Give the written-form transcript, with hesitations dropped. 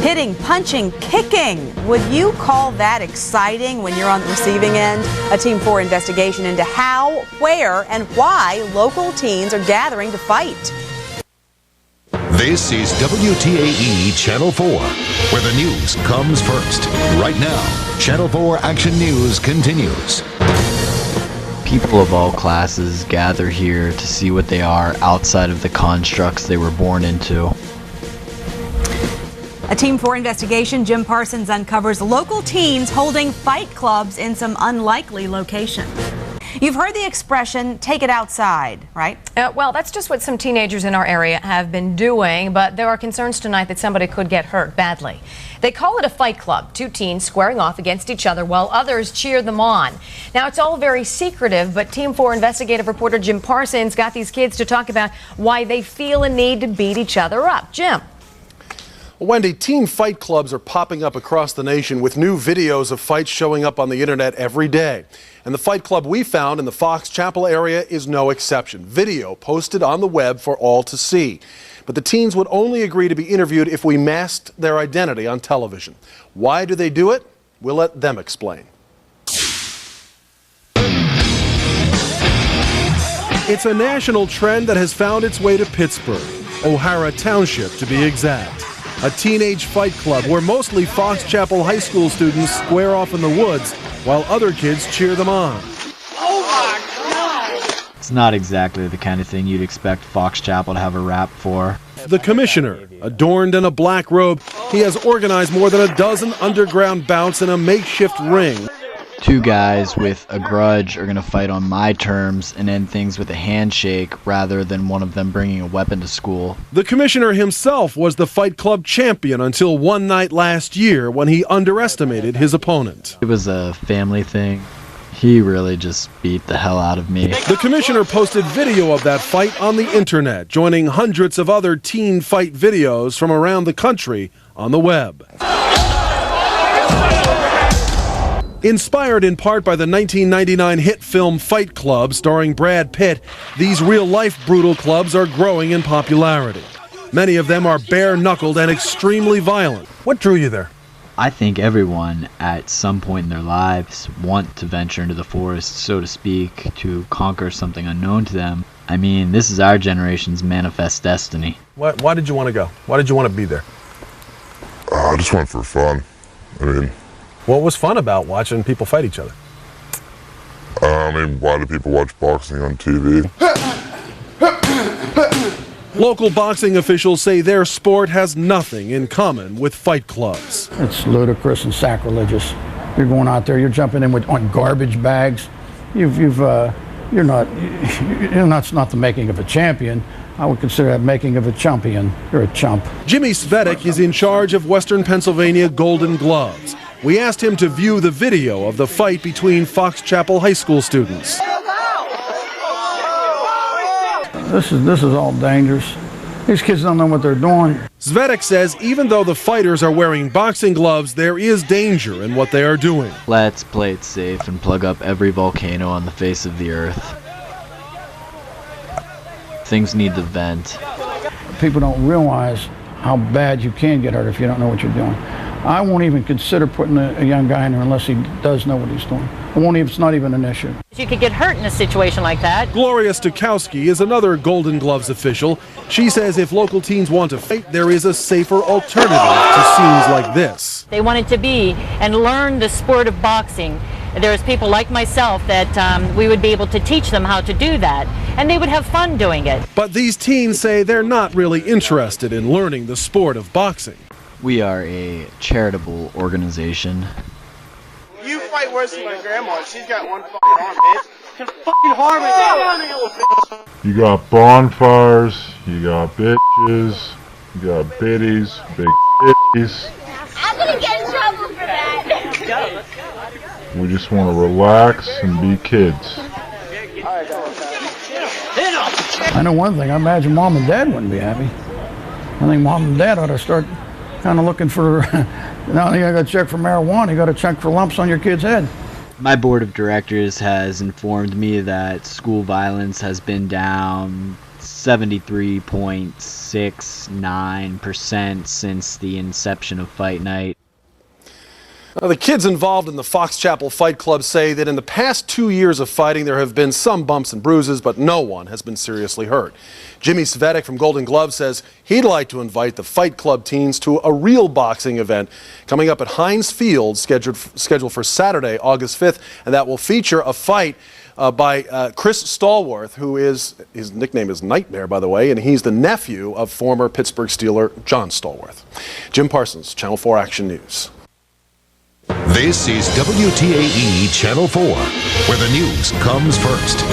hitting, punching, kicking. Would you call that exciting when you're on the receiving end? A Team 4 investigation into how, where, and why local teens are gathering to fight. This is WTAE Channel 4, where the news comes first. Right now, Channel 4 Action News continues. People of all classes gather here to see what they are outside of the constructs they were born into. A Team 4 investigation, Jim Parsons uncovers local teens holding fight clubs in some unlikely locations. You've heard the expression, take it outside, right? Well, that's just what some teenagers in our area have been doing, but there are concerns tonight that somebody could get hurt badly. They call it a fight club, two teens squaring off against each other while others cheer them on. Now, it's all very secretive, but Team 4 investigative reporter Jim Parsons got these kids to talk about why they feel a need to beat each other up. Jim. Wendy, teen fight clubs are popping up across the nation with new videos of fights showing up on the internet every day. And the fight club we found in the Fox Chapel area is no exception. Video posted on the web for all to see. But the teens would only agree to be interviewed if we masked their identity on television. Why do they do it? We'll let them explain. It's a national trend that has found its way to Pittsburgh, O'Hara Township to be exact. A teenage fight club where mostly Fox Chapel High School students square off in the woods while other kids cheer them on. Oh my God! It's not exactly the kind of thing you'd expect Fox Chapel to have a rap for. The commissioner, adorned in a black robe, he has organized more than a dozen underground bouts in a makeshift ring. Two guys with a grudge are going to fight on my terms and end things with a handshake rather than one of them bringing a weapon to school. The commissioner himself was the fight club champion until one night last year when he underestimated his opponent. It was a family thing. He really just beat the hell out of me. The commissioner posted video of that fight on the internet, joining hundreds of other teen fight videos from around the country on the web. Inspired in part by the 1999 hit film Fight Club starring Brad Pitt, these real-life brutal clubs are growing in popularity. Many of them are bare-knuckled and extremely violent. What drew you there? I think everyone at some point in their lives want to venture into the forest, so to speak, to conquer something unknown to them. I mean, this is our generation's manifest destiny. Why did you want to go? Why did you want to be there? I just went for fun. What was fun about watching people fight each other? Why do people watch boxing on TV? Local boxing officials say their sport has nothing in common with fight clubs. It's ludicrous and sacrilegious. You're going out there, you're jumping in on garbage bags. You're not the making of a champion. I would consider that making of a champion. You're a chump. Jimmy Svedek is in charge of Western Pennsylvania Golden Gloves. We asked him to view the video of the fight between Fox Chapel High School students. This is all dangerous. These kids don't know what they're doing. Svedek says even though the fighters are wearing boxing gloves, there is danger in what they are doing. Let's play it safe and plug up every volcano on the face of the earth. Things need to vent. People don't realize how bad you can get hurt if you don't know what you're doing. I won't even consider putting a young guy in there unless he does know what he's doing. It's not even an issue. You could get hurt in a situation like that. Gloria Stokowski is another Golden Gloves official. She says if local teens want to fight, there is a safer alternative to scenes like this. They wanted to be and learn the sport of boxing. There's people like myself that we would be able to teach them how to do that, and they would have fun doing it. But these teens say they're not really interested in learning the sport of boxing. We are a charitable organization. You fight worse than my grandma. She's got one fucking arm, bitch. Just fucking harm it. You got bonfires, you got bitches, you got biddies, big bitties. I'm gonna get in trouble for that. Let's go. We just want to relax and be kids. I know one thing, I imagine Mom and Dad wouldn't be happy. I think Mom and Dad ought to start kind of looking for, now you got to check for marijuana, you got to check for lumps on your kid's head. My board of directors has informed me that school violence has been down 73.69% since the inception of Fight Night. The kids involved in the Fox Chapel Fight Club say that in the past 2 years of fighting, there have been some bumps and bruises, but no one has been seriously hurt. Jimmy Svedek from Golden Glove says he'd like to invite the Fight Club teens to a real boxing event coming up at Heinz Field, scheduled for Saturday, August 5th, and that will feature a fight by Chris Stallworth, who is, his nickname is Nightmare, by the way, and he's the nephew of former Pittsburgh Steeler John Stallworth. Jim Parsons, Channel 4 Action News. This is WTAE Channel 4, where the news comes first.